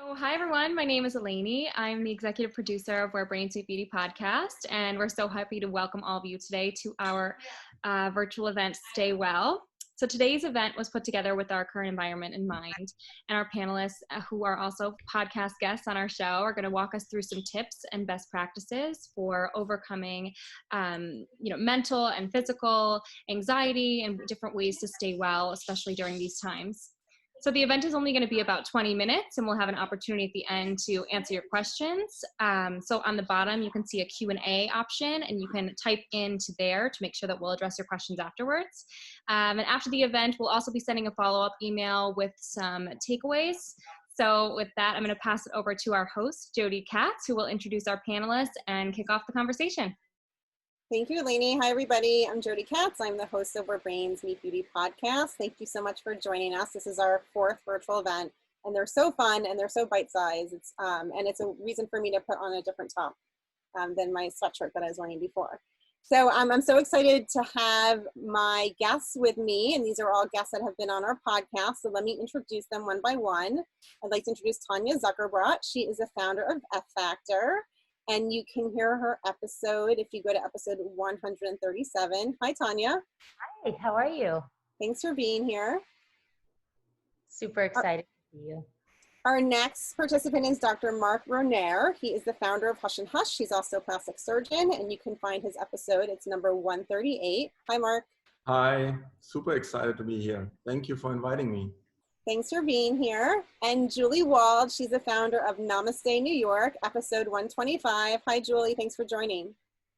Oh, hi everyone. My name is Aleni. I'm the executive producer of Where Brains Meet Beauty podcast, and we're so happy to welcome all of you today to our virtual event, Stay Well. So today's event was put together with our current environment in mind, and our panelists, who are also podcast guests on our show, are going to walk us through some tips and best practices for overcoming, mental and physical anxiety and different ways to stay well, especially during these times. So the event is only going to be about 20 minutes, and we'll have an opportunity at the end to answer your questions. So on the bottom, you can see a Q&A option, and you can type into there to make sure that we'll address your questions afterwards. And after the event, we'll also be sending a follow-up email with some takeaways. So with that, I'm going to pass it over to our host, Jodi Katz, who will introduce our panelists and kick off the conversation. Thank you, Aleni. Hi, everybody. I'm Jodi Katz. I'm the host of Where Brains Meet Beauty podcast. Thank you so much for joining us. This is our fourth virtual event, and they're so fun and they're so bite-sized. And it's a reason for me to put on a different top than my sweatshirt that I was wearing before. So I'm so excited to have my guests with me, and these are all guests that have been on our podcast. So let me introduce them one by one. I'd like to introduce Tanya Zuckerbrot. She is the founder of F Factor. And you can hear her episode if you go to episode 137. Hi, Tanya. Hi, how are you? Thanks for being here. Super excited to see you. Our next participant is Dr. Marc Ronert. He is the founder of Hush and Hush. He's also a plastic surgeon, and you can find his episode. It's number 138. Hi, Marc. Hi, super excited to be here. Thank you for inviting me. Thanks for being here. And Julie Wald, she's the founder of Namaste, New York, episode 125. Hi, Julie. Thanks for joining.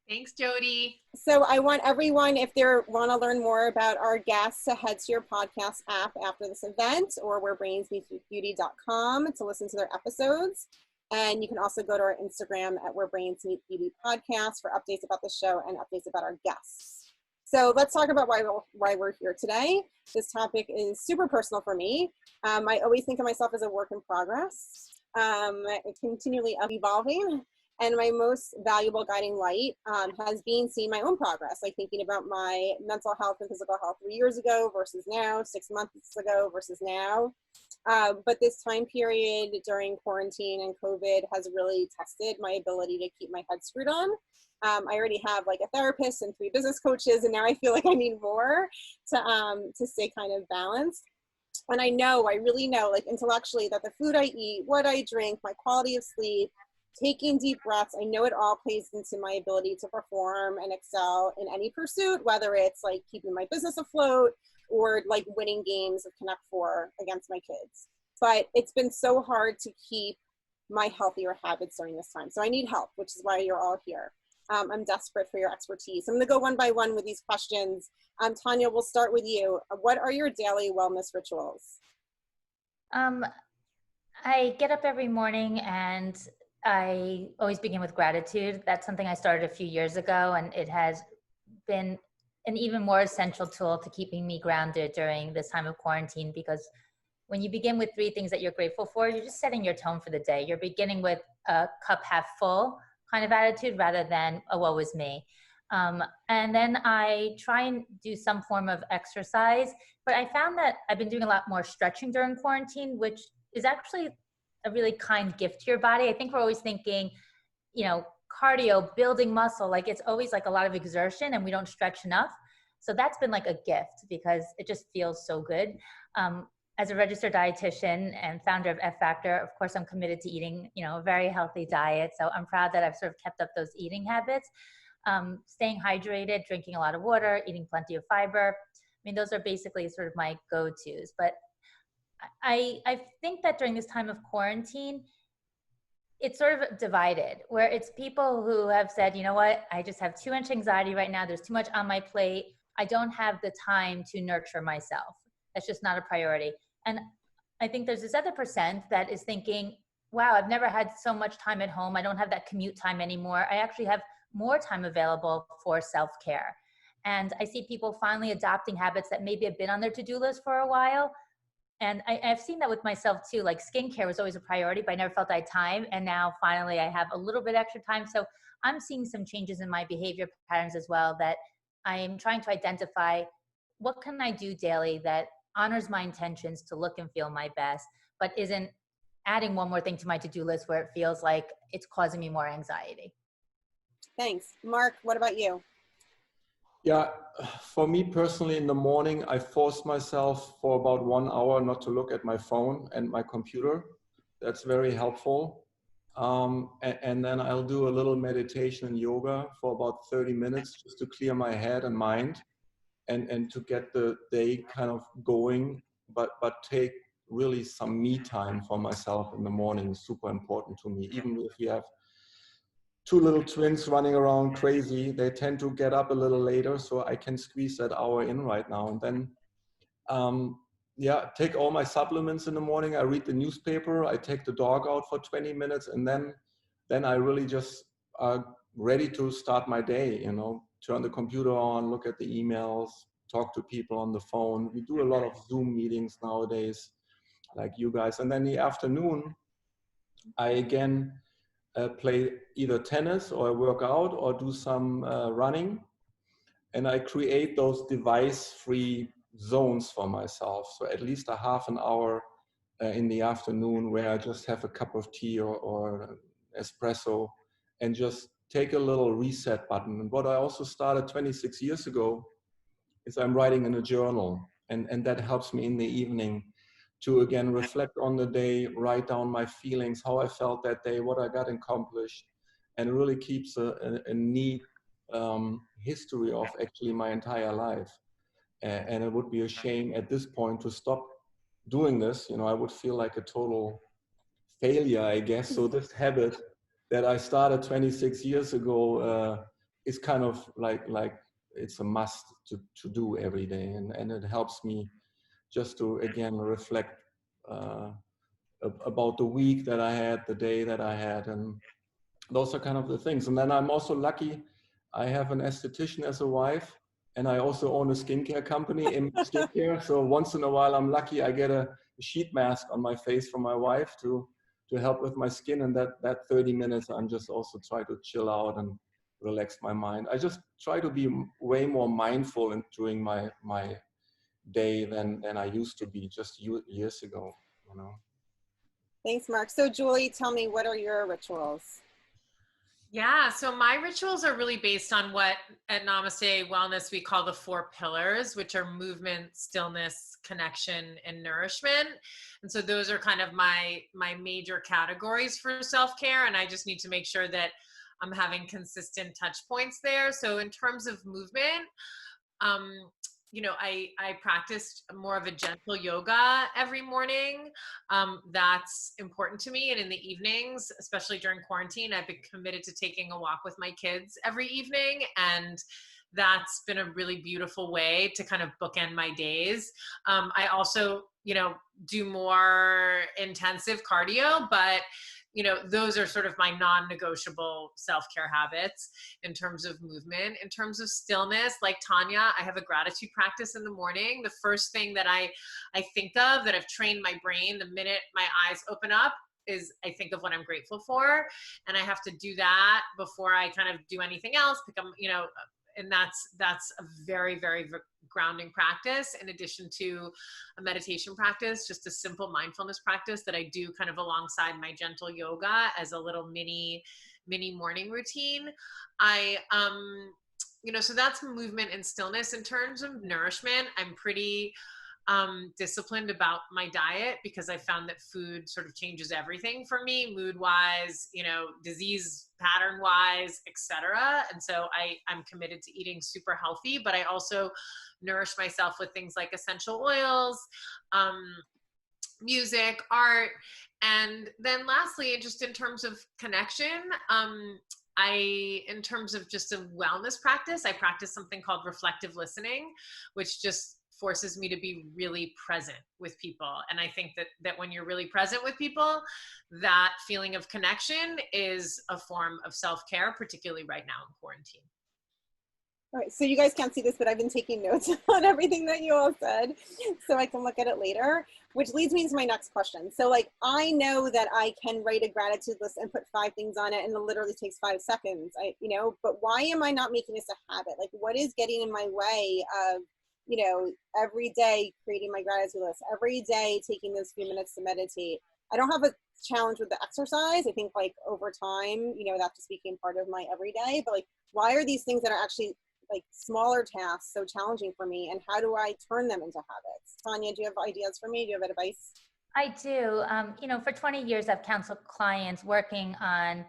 Thanks, Jodi. So I want everyone, if they want to learn more about our guests, to head to your podcast app after this event or wherebrainsmeetbeauty.com to listen to their episodes. And you can also go to our Instagram at Where Brains Meet Beauty podcast for updates about the show and updates about our guests. So let's talk about why we're here today. This topic is super personal for me. I always think of myself as a work in progress, continually evolving. And my most valuable guiding light has been seeing my own progress, like thinking about my mental health and physical health 3 years ago versus now, 6 months ago versus now. But this time period during quarantine and COVID has really tested my ability to keep my head screwed on. I already have like a therapist and 3 business coaches, and now I feel like I need more to stay kind of balanced. And I really know, like intellectually, that the food I eat, what I drink, my quality of sleep, taking deep breaths, I know it all plays into my ability to perform and excel in any pursuit, whether it's like keeping my business afloat or like winning games of Connect 4 against my kids. But it's been so hard to keep my healthier habits during this time. So I need help, which is why you're all here. I'm desperate for your expertise. I'm going to go one by one with these questions. Tanya, we'll start with you. What are your daily wellness rituals? I get up every morning and I always begin with gratitude. That's something I started a few years ago, and it has been an even more essential tool to keeping me grounded during this time of quarantine, because when you begin with 3 things that you're grateful for, you're just setting your tone for the day. You're beginning with a cup half full kind of attitude rather than a woe is me. And then I try and do some form of exercise, but I found that I've been doing a lot more stretching during quarantine, which is actually a really kind gift to your body. I think we're always thinking, cardio, building muscle, like it's always like a lot of exertion and we don't stretch enough. So that's been like a gift because it just feels so good. As a registered dietitian and founder of F Factor, of course, I'm committed to eating, a very healthy diet. So I'm proud that I've sort of kept up those eating habits, staying hydrated, drinking a lot of water, eating plenty of fiber. I mean, those are basically sort of my go-tos. But I think that during this time of quarantine, it's sort of divided, where it's people who have said, you know what, I just have too much anxiety right now. There's too much on my plate. I don't have the time to nurture myself. That's just not a priority. And I think there's this other percent that is thinking, wow, I've never had so much time at home. I don't have that commute time anymore. I actually have more time available for self-care. And I see people finally adopting habits that maybe have been on their to-do list for a while. And I've seen that with myself too. Like skincare was always a priority, but I never felt I had time. And now finally I have a little bit extra time. So I'm seeing some changes in my behavior patterns as well, that I'm trying to identify what can I do daily that honors my intentions to look and feel my best, but isn't adding one more thing to my to-do list where it feels like it's causing me more anxiety. Thanks. Marc, what about you? Yeah, for me personally, in the morning, I force myself for about 1 hour not to look at my phone and my computer. That's very helpful. And then I'll do a little meditation and yoga for about 30 minutes just to clear my head and mind and to get the day kind of going, but take really some me time for myself in the morning is super important to me. Even if you have two little twins running around crazy, they tend to get up a little later, so I can squeeze that hour in right now. And then, yeah, take all my supplements in the morning. I read the newspaper. I take the dog out for 20 minutes, and then I really just ready to start my day. You know, turn the computer on, look at the emails, talk to people on the phone. We do a lot of Zoom meetings nowadays, like you guys. And then the afternoon, I again play either tennis or I work out or do some running, and I create those device-free zones for myself. So at least a half an hour in the afternoon where I just have a cup of tea or espresso and just take a little reset button. And what I also started 26 years ago is I'm writing in a journal, and that helps me in the evening to again reflect on the day, write down my feelings, how I felt that day, what I got accomplished, and it really keeps a neat history of actually my entire life. And it would be a shame at this point to stop doing this. You know, I would feel like a total failure, I guess. So this habit that I started 26 years ago is kind of like it's a must to do every day, and it helps me just to again reflect about the week that I had, the day that I had, and those are kind of the things. And then I'm also lucky, I have an esthetician as a wife, and I also own a skincare company in skincare. So once in a while, I'm lucky I get a sheet mask on my face from my wife to help with my skin. And that 30 minutes, I'm just also try to chill out and relax my mind. I just try to be way more mindful in during my day than I used to be just years ago, you know. Thanks, Marc. So Julie, tell me, what are your rituals? Yeah, so my rituals are really based on what at Namaste Wellness we call the 4 pillars, which are movement, stillness, connection, and nourishment. And so those are kind of my major categories for self-care, and I just need to make sure that I'm having consistent touch points there. So in terms of movement, you know, I practiced more of a gentle yoga every morning. That's important to me. And in the evenings, especially during quarantine, I've been committed to taking a walk with my kids every evening. And that's been a really beautiful way to kind of bookend my days. I also, you know, do more intensive cardio, but you know, those are sort of my non-negotiable self-care habits in terms of movement. In terms of stillness, like Tanya, I have a gratitude practice in the morning. The first thing that I think of, that I've trained my brain the minute my eyes open up, is I think of what I'm grateful for. And I have to do that before I kind of do anything else, become, you know, and that's a very, very grounding practice, in addition to a meditation practice, just a simple mindfulness practice that I do kind of alongside my gentle yoga as a little mini morning routine. You know, so that's movement and stillness. In terms of nourishment, I'm pretty disciplined about my diet, because I found that food sort of changes everything for me, mood wise, you know, disease pattern wise, etc. And so I'm committed to eating super healthy, but I also nourish myself with things like essential oils, music, art. And then lastly, just in terms of connection, in terms of just a wellness practice, I practice something called reflective listening, which just forces me to be really present with people. And I think that when you're really present with people, that feeling of connection is a form of self-care, particularly right now in quarantine. All right, so you guys can't see this, but I've been taking notes on everything that you all said, so I can look at it later, which leads me into my next question. So like, I know that I can write a gratitude list and put 5 things on it, and it literally takes 5 seconds, you know, but why am I not making this a habit? Like, what is getting in my way of, you know, every day creating my gratitude list, every day taking those few minutes to meditate? I don't have a challenge with the exercise. I think like over time, you know, that just became part of my everyday, but like, why are these things that are actually like smaller tasks so challenging for me, and how do I turn them into habits? Tanya, do you have ideas for me? Do you have advice? I do. You know, for 20 years, I've counseled clients working on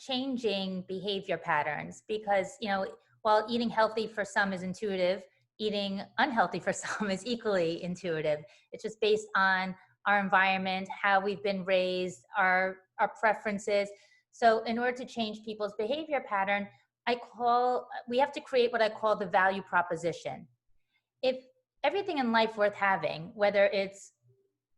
changing behavior patterns because, you know, while eating healthy for some is intuitive, eating unhealthy for some is equally intuitive. It's just based on our environment, how we've been raised, our preferences. So in order to change people's behavior pattern, we have to create what I call the value proposition. If everything in life worth having, whether it's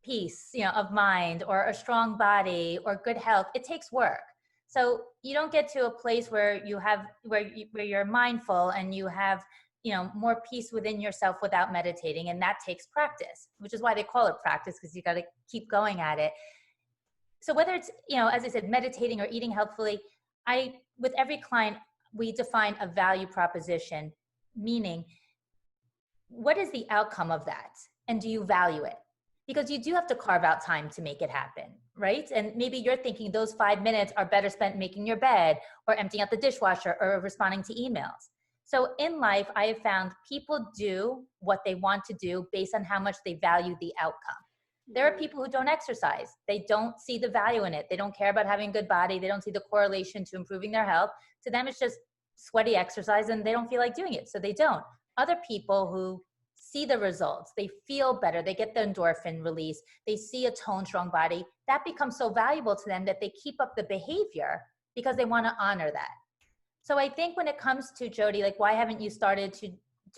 peace, you know, of mind, or a strong body, or good health, it takes work. So you don't get to a place where you're mindful and you have, you know, more peace within yourself without meditating, and that takes practice, which is why they call it practice, because you got to keep going at it. So whether it's, you know, as I said, meditating or eating healthfully, with every client, we define a value proposition, meaning what is the outcome of that, and do you value it? Because you do have to carve out time to make it happen, right? And maybe you're thinking those 5 minutes are better spent making your bed, or emptying out the dishwasher, or responding to emails. So in life, I have found people do what they want to do based on how much they value the outcome. There are people who don't exercise. They don't see the value in it. They don't care about having a good body. They don't see the correlation to improving their health. To them, it's just sweaty exercise and they don't feel like doing it, so they don't. Other people who see the results, they feel better, they get the endorphin release, they see a toned, strong body, that becomes so valuable to them that they keep up the behavior because they want to honor that. So I think when it comes to Jodi, like, why haven't you started to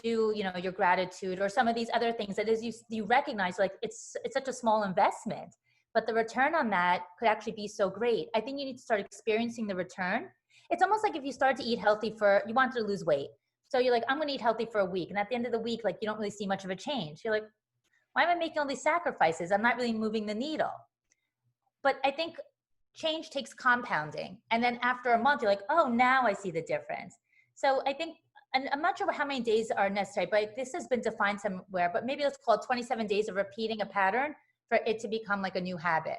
do, you know, your gratitude or some of these other things that is you recognize, like, it's such a small investment, but the return on that could actually be so great. I think you need to start experiencing the return. It's almost like if you start to eat healthy you want to lose weight. So you're like, I'm going to eat healthy for a week. And at the end of the week, like, you don't really see much of a change. You're like, why am I making all these sacrifices? I'm not really moving the needle. But I think change takes compounding. And then after a month, you're like, oh, now I see the difference. So I think, and I'm not sure how many days are necessary, but this has been defined somewhere, but maybe let's call it 27 days of repeating a pattern for it to become like a new habit.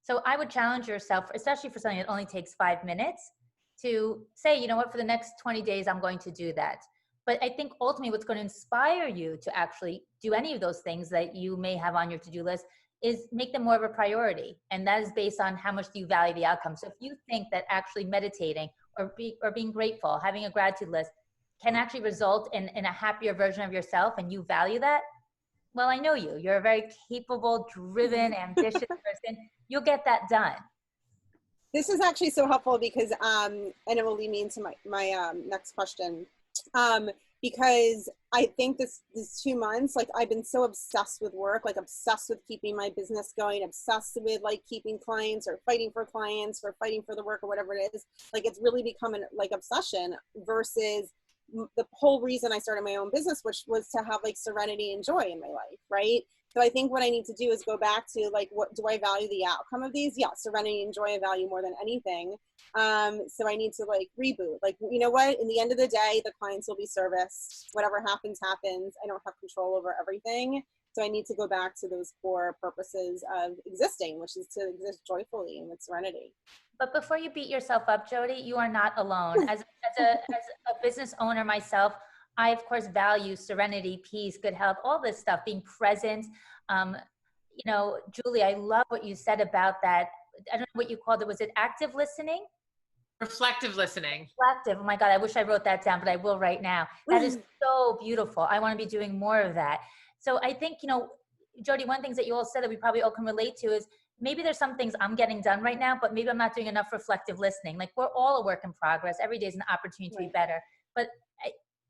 So I would challenge yourself, especially for something that only takes 5 minutes, to say, you know what, for the next 20 days, I'm going to do that. But I think ultimately what's going to inspire you to actually do any of those things that you may have on your to-do list is make them more of a priority. And that is based on how much do you value the outcome. So if you think that actually meditating or being grateful, having a gratitude list can actually result in a happier version of yourself, and you value that, well, I know you. You're a very capable, driven, ambitious person. You'll get that done. This is actually so helpful because, and it will lead me into my next question. Because I think this 2 months, like, I've been so obsessed with work, like obsessed with keeping my business going, obsessed with like keeping clients or fighting for clients or fighting for the work or whatever it is. Like, it's really become an like obsession versus the whole reason I started my own business, which was to have like serenity and joy in my life, right? So I think what I need to do is go back to like, what do I value the outcome of these? Yeah, serenity and joy I value more than anything. So I need to like reboot. Like, you know what? In the end of the day, the clients will be serviced. Whatever happens, happens. I don't have control over everything. So I need to go back to those core purposes of existing, which is to exist joyfully and with serenity. But before you beat yourself up, Jodi, you are not alone. As a business owner myself, I, of course, value serenity, peace, good health, all this stuff, being present. You know, Julie, I love what you said about that. I don't know what you called it. Was it active listening? Reflective listening. Reflective. Oh my God, I wish I wrote that down, but I will right now. That is so beautiful. I want to be doing more of that. So I think, you know, Jodi, one of the things that you all said that we probably all can relate to is maybe there's some things I'm getting done right now, but maybe I'm not doing enough reflective listening. Like, we're all a work in progress. Every day is an opportunity to be better. But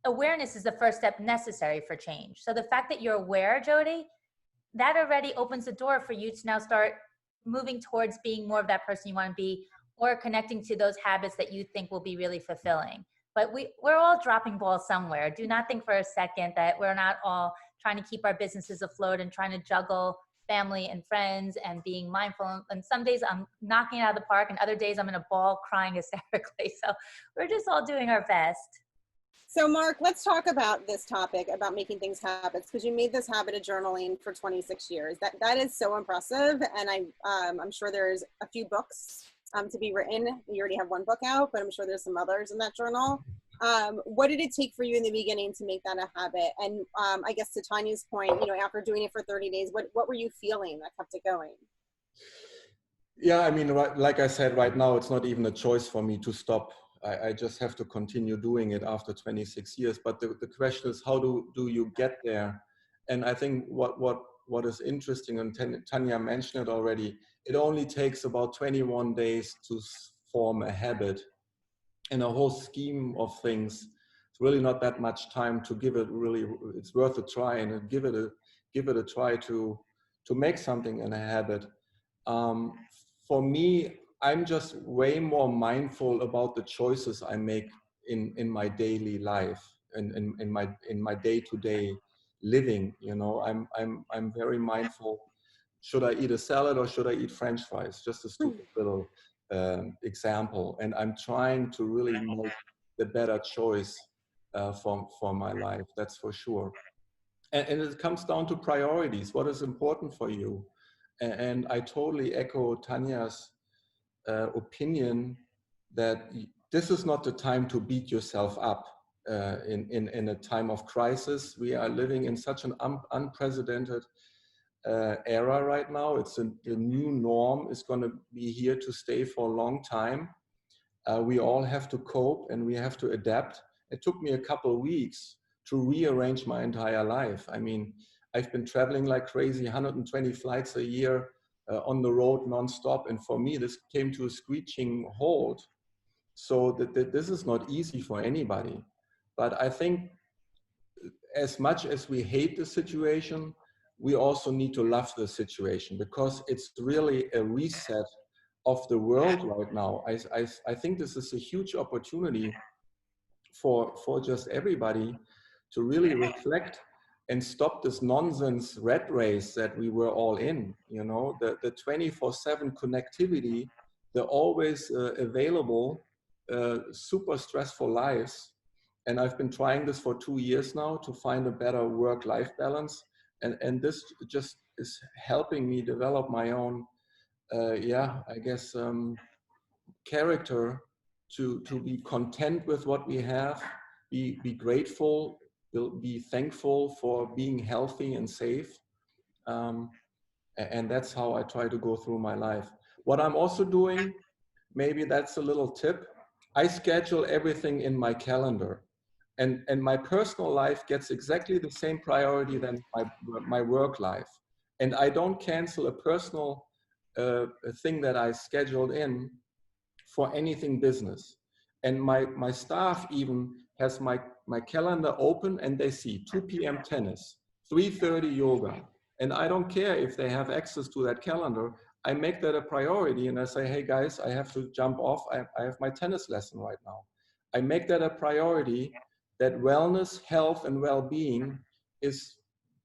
awareness is the first step necessary for change. So the fact that you're aware, Jodi, that already opens the door for you to now start moving towards being more of that person you want to be, or connecting to those habits that you think will be really fulfilling. But we're all dropping balls somewhere. Do not think for a second that we're not all trying to keep our businesses afloat and trying to juggle family and friends and being mindful. And some days I'm knocking it out of the park, and other days I'm in a ball crying hysterically. So we're just all doing our best. So Marc, let's talk about this topic about making things habits, because you made this habit of journaling for 26 years. That is so impressive. And I'm sure there's a few books to be written. You already have one book out, but I'm sure there's some others in that journal. What did it take for you in the beginning to make that a habit? And I guess to Tanya's point, you know, after doing it for 30 days, what were you feeling that kept it going? Yeah, I mean, like I said, right now, it's not even a choice for me to stop. I just have to continue doing it after 26 years. But the question is, how do you get there? And I think what is interesting, and Tanya mentioned it already, it only takes about 21 days to form a habit. In a whole scheme of things, it's really not that much time to give it really, it's worth a try and give it a try to make something in a habit. For me, I'm just way more mindful about the choices I make in my daily life and in my day-to-day living. You know, I'm very mindful. Should I eat a salad or should I eat French fries? Just a stupid little example. And I'm trying to really make the better choice for my life. That's for sure. And it comes down to priorities. What is important for you? And I totally echo Tanya's opinion that this is not the time to beat yourself up in a time of crisis. We are living in such an unprecedented era right now. It's the new norm is going to be here to stay for a long time. We all have to cope and we have to adapt. It took me a couple of weeks to rearrange my entire life. I mean, I've been traveling like crazy, 120 flights a year on the road nonstop. And for me, this came to a screeching halt. So that this is not easy for anybody. But I think as much as we hate the situation, we also need to love the situation, because it's really a reset of the world right now. I think this is a huge opportunity for just everybody to really reflect and stop this nonsense rat race that we were all in. You know, the 24/7 connectivity, the always available, super stressful lives. And I've been trying this for 2 years now to find a better work-life balance. And this just is helping me develop my own, character to be content with what we have, be grateful, be thankful for being healthy and safe. And that's how I try to go through my life. What I'm also doing, maybe that's a little tip, I schedule everything in my calendar. And my personal life gets exactly the same priority than my work life. And I don't cancel a personal thing that I scheduled in for anything business. And my staff even has my calendar open and they see 2 p.m. tennis, 3:30 yoga. And I don't care if they have access to that calendar. I make that a priority and I say, hey guys, I have to jump off. I have my tennis lesson right now. I make that a priority, that wellness, health, and well-being is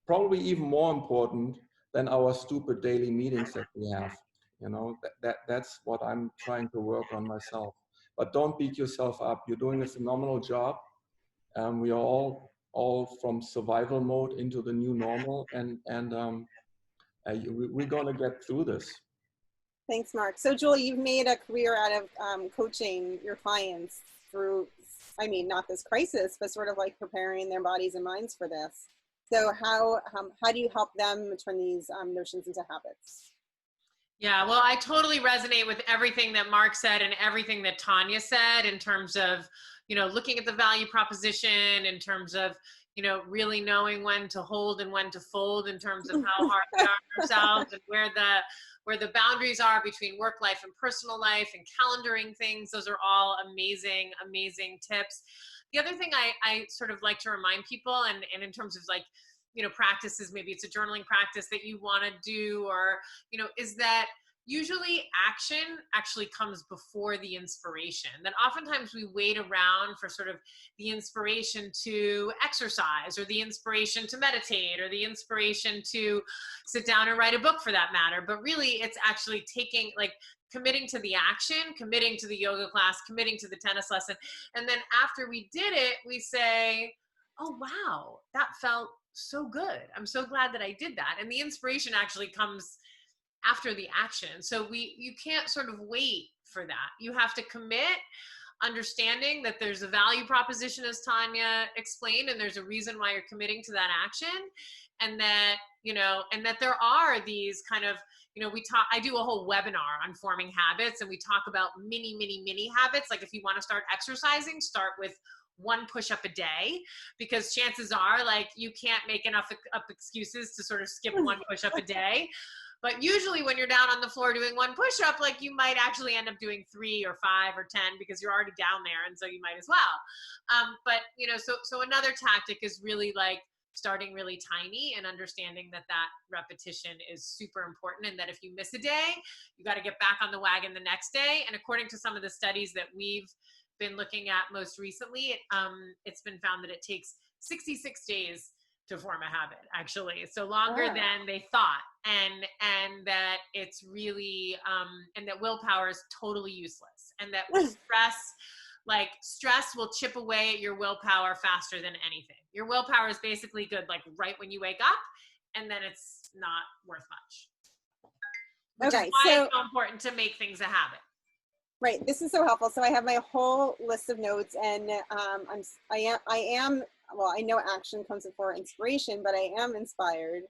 probably even more important than our stupid daily meetings that we have. You know, that's what I'm trying to work on myself. But don't beat yourself up. You're doing a phenomenal job. We are all from survival mode into the new normal, and we're going to get through this. Thanks, Marc. So Julie, you've made a career out of coaching your clients through, I mean, not this crisis, but sort of like preparing their bodies and minds for this. So how do you help them turn these notions into habits? Yeah, well, I totally resonate with everything that Marc said and everything that Tanya said in terms of, you know, looking at the value proposition, in terms of, you know, really knowing when to hold and when to fold in terms of how hard we are on ourselves, and where the boundaries are between work life and personal life, and calendaring things. Those are all amazing, amazing tips. The other thing I sort of like to remind people, and in terms of like, you know, practices, maybe it's a journaling practice that you want to do, or, you know, is that usually action actually comes before the inspiration. That oftentimes we wait around for sort of the inspiration to exercise, or the inspiration to meditate, or the inspiration to sit down and write a book, for that matter. But really it's actually taking, like, committing to the action, committing to the yoga class, committing to the tennis lesson. And then after we did it, we say, oh, wow, that felt so good. I'm so glad that I did that. And the inspiration actually comes after the action. So you can't sort of wait for that. You have to commit, understanding that there's a value proposition, as Tanya explained, and there's a reason why you're committing to that action. And that, and that there are these kind of, I do a whole webinar on forming habits, and we talk about mini habits. Like, if you want to start exercising, start with 1 push-up a day, because chances are, like, you can't make enough up excuses to sort of skip 1 push-up a day. But usually when you're down on the floor doing 1 push-up, like, you might actually end up doing 3 or 5 or 10, because you're already down there. And so you might as well. But, so another tactic is really, like, starting really tiny and understanding that repetition is super important. And that if you miss a day, you got to get back on the wagon the next day. And according to some of the studies that we've been looking at most recently, it's been found that it takes 66 days to form a habit, actually. So longer than they thought. And that it's really, and that willpower is totally useless. And that stress will chip away at your willpower faster than anything. Your willpower is basically good, like, right when you wake up, and then it's not worth much. Which is why it's so important to make things a habit. Right. This is so helpful. So I have my whole list of notes, and I know action comes before inspiration, but I am inspired.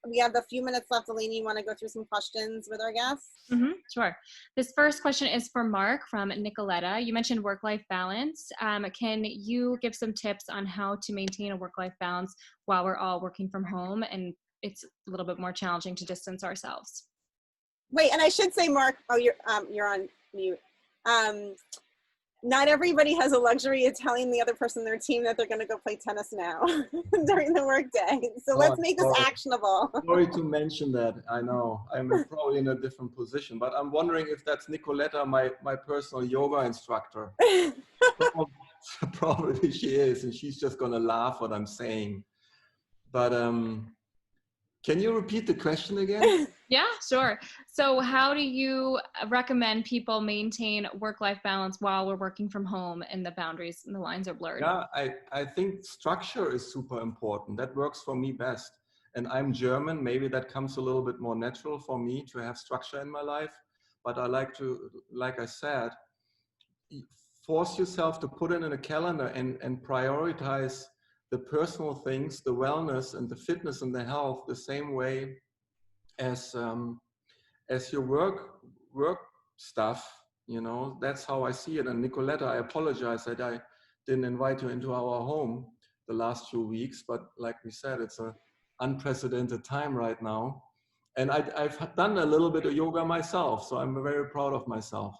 We have a few minutes left. Aleni, you want to go through some questions with our guests? Sure. This first question is for Marc from Nicoletta. You mentioned work-life balance. Can you give some tips on how to maintain a work-life balance while we're all working from home and it's a little bit more challenging to distance ourselves? Wait, and I should say, Marc, you're on mute. Not everybody has a luxury of telling the other person in their team that they're going to go play tennis now during the workday. So let's make this actionable. Sorry to mention that. I know I'm probably in a different position, but I'm wondering if that's Nicoletta, my personal yoga instructor. Probably she is, and she's just going to laugh what I'm saying. But can you repeat the question again? Yeah, sure. So how do you recommend people maintain work-life balance while we're working from home and the boundaries and the lines are blurred? Yeah, I think structure is super important. That works for me best. And I'm German. Maybe that comes a little bit more natural for me to have structure in my life. But I like to, like I said, force yourself to put it in a calendar and prioritize the personal things, the wellness and the fitness and the health the same way as your work stuff. That's how I see it. And Nicoletta, I apologize that I didn't invite you into our home the last few weeks, but like we said, it's an unprecedented time right now. And I've done a little bit of yoga myself, so I'm very proud of myself.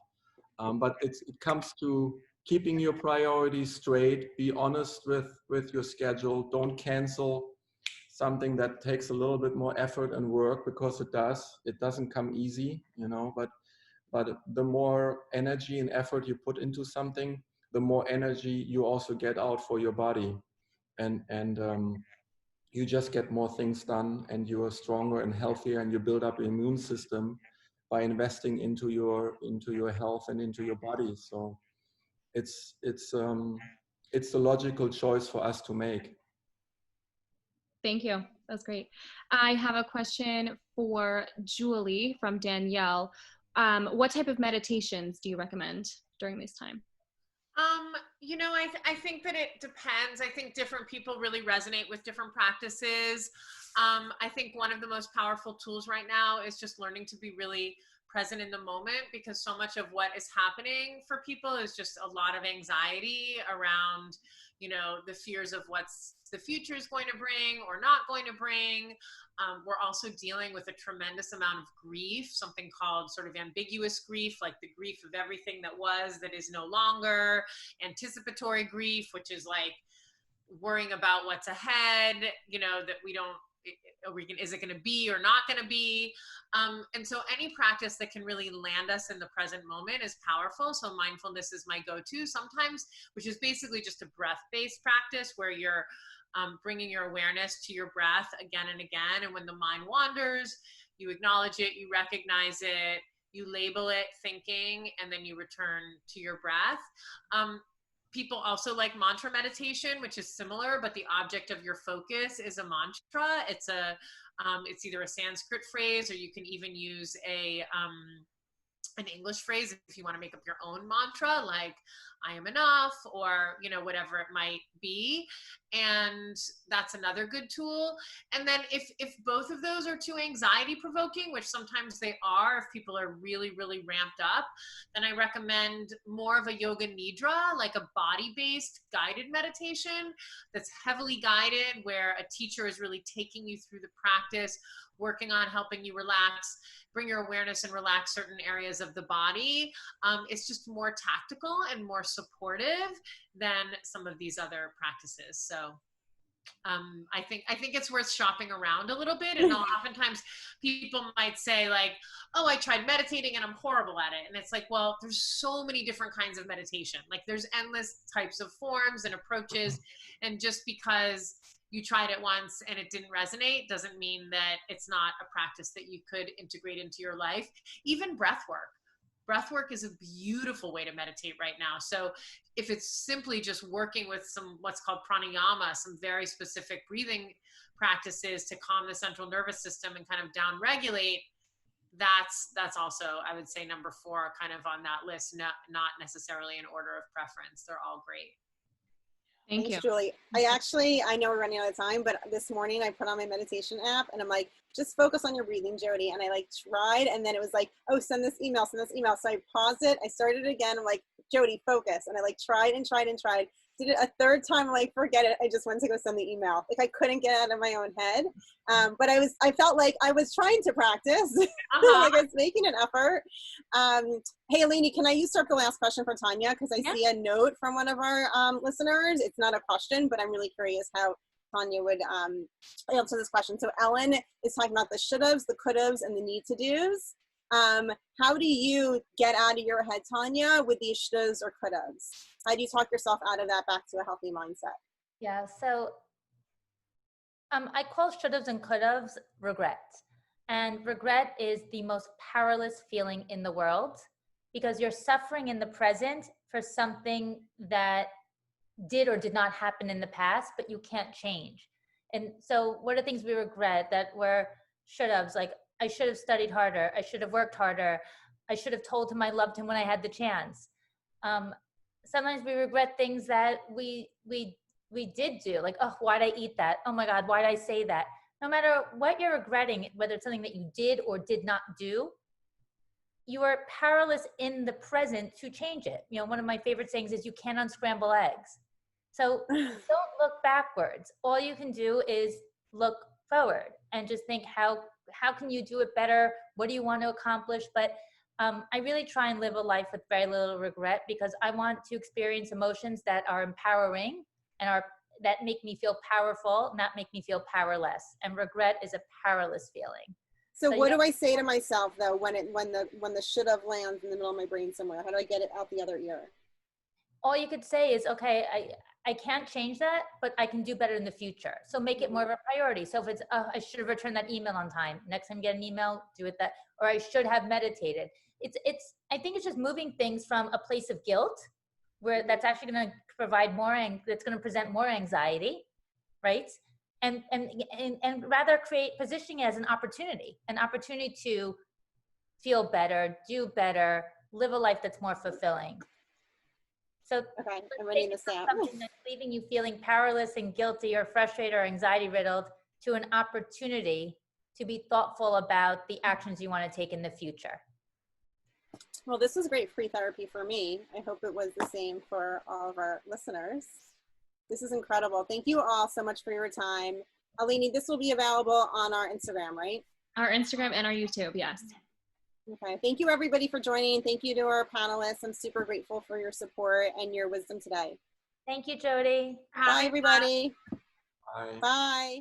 But it comes to keeping your priorities straight, be honest with your schedule, don't cancel something that takes a little bit more effort and work, because it doesn't come easy, but the more energy and effort you put into something, the more energy you also get out for your body. And you just get more things done, and you are stronger and healthier, and you build up an immune system by investing into your health and into your body. So it's the logical choice for us to make. Thank you. That's great. I have a question for Julie from Danielle. What type of meditations do you recommend during this time? I think that it depends. I think different people really resonate with different practices. I think one of the most powerful tools right now is just learning to be really present in the moment, because so much of what is happening for people is just a lot of anxiety around, the fears of what's the future is going to bring or not going to bring. We're also dealing with a tremendous amount of grief, something called sort of ambiguous grief, like the grief of everything that was that is no longer, anticipatory grief, which is like worrying about what's ahead, that we don't, is it going to be or not going to be? And so any practice that can really land us in the present moment is powerful. So mindfulness is my go-to sometimes, which is basically just a breath-based practice where you're bringing your awareness to your breath again and again. And when the mind wanders, you acknowledge it, you recognize it, you label it thinking, and then you return to your breath. People also like mantra meditation, which is similar, but the object of your focus is a mantra. It's either a Sanskrit phrase, or you can even use an English phrase if you want to make up your own mantra, like I am enough, or, you know, whatever it might be. And that's another good tool. And then if both of those are too anxiety provoking, which sometimes they are, if people are really, really ramped up, then I recommend more of a yoga nidra, like a body-based guided meditation that's heavily guided, where a teacher is really taking you through the practice, working on helping you relax, bring your awareness and relax certain areas of the body. It's just more tactical and more supportive than some of these other practices. So I think it's worth shopping around a little bit. And oftentimes people might say like, oh, I tried meditating and I'm horrible at it. And it's like, well, there's so many different kinds of meditation. Like there's endless types of forms and approaches. And just because you tried it once and it didn't resonate doesn't mean that it's not a practice that you could integrate into your life. Even breath work. Breath work is a beautiful way to meditate right now. So if it's simply just working with some what's called pranayama, some very specific breathing practices to calm the central nervous system and kind of down regulate, that's also, I would say, number 4 kind of on that list, not necessarily in order of preference. They're all great. Thanks, you. Julie. I know we're running out of time, but this morning I put on my meditation app and I'm like, just focus on your breathing, Jodi. And I like tried, and then it was like, oh, send this email. So I paused it. I started it again. I'm like, Jodi, focus. And I like tried. Did it a third time. I'm like, forget it. I just went to go send the email. Like I couldn't get out of my own head. But I felt like I was trying to practice. Like I was making an effort. Hey, Aleni, can I usurp the last question for Tanya? Because I see a note from one of our listeners. It's not a question, but I'm really curious how Tanya would answer this question. So Ellen is talking about the should-haves, the could-haves, and the need-to-dos. How do you get out of your head, Tanya, with these should-haves or could-haves? How do you talk yourself out of that back to a healthy mindset? Yeah, so I call should-haves and could-haves regret. And regret is the most powerless feeling in the world, because you're suffering in the present for something that did or did not happen in the past, but you can't change. And so what are things we regret that were should-haves? Like, I should have studied harder. I should have worked harder. I should have told him I loved him when I had the chance. Sometimes we regret things that we did do. Like, oh, why'd I eat that? Oh my God, why'd I say that? No matter what you're regretting, whether it's something that you did or did not do, you are powerless in the present to change it. You know, one of my favorite sayings is you can't unscramble eggs. So don't look backwards. All you can do is look forward and just think, how can you do it better? What do you want to accomplish? But I really try and live a life with very little regret, because I want to experience emotions that are empowering and that make me feel powerful, not make me feel powerless. And regret is a powerless feeling. So what do I say to myself though when the should have lands in the middle of my brain somewhere? How do I get it out the other ear? All you could say is, okay, I can't change that, but I can do better in the future. So make it more of a priority. So if it's, I should have returned that email on time. Next time you get an email, do it that, or I should have meditated. I think it's just moving things from a place of guilt, where that's actually going to provide that's going to present more anxiety, right? And rather positioning it as an opportunity to feel better, do better, live a life that's more fulfilling. So okay, I'm writing this down. Something that's leaving you feeling powerless and guilty or frustrated or anxiety riddled, to an opportunity to be thoughtful about the actions you want to take in the future. Well, this was great free therapy for me. I hope it was the same for all of our listeners. This is incredible. Thank you all so much for your time. Aleni, this will be available on our Instagram, right? Our Instagram and our YouTube, yes. Okay. Thank you, everybody, for joining. Thank you to our panelists. I'm super grateful for your support and your wisdom today. Thank you, Jodi. Bye, everybody. Bye. Bye.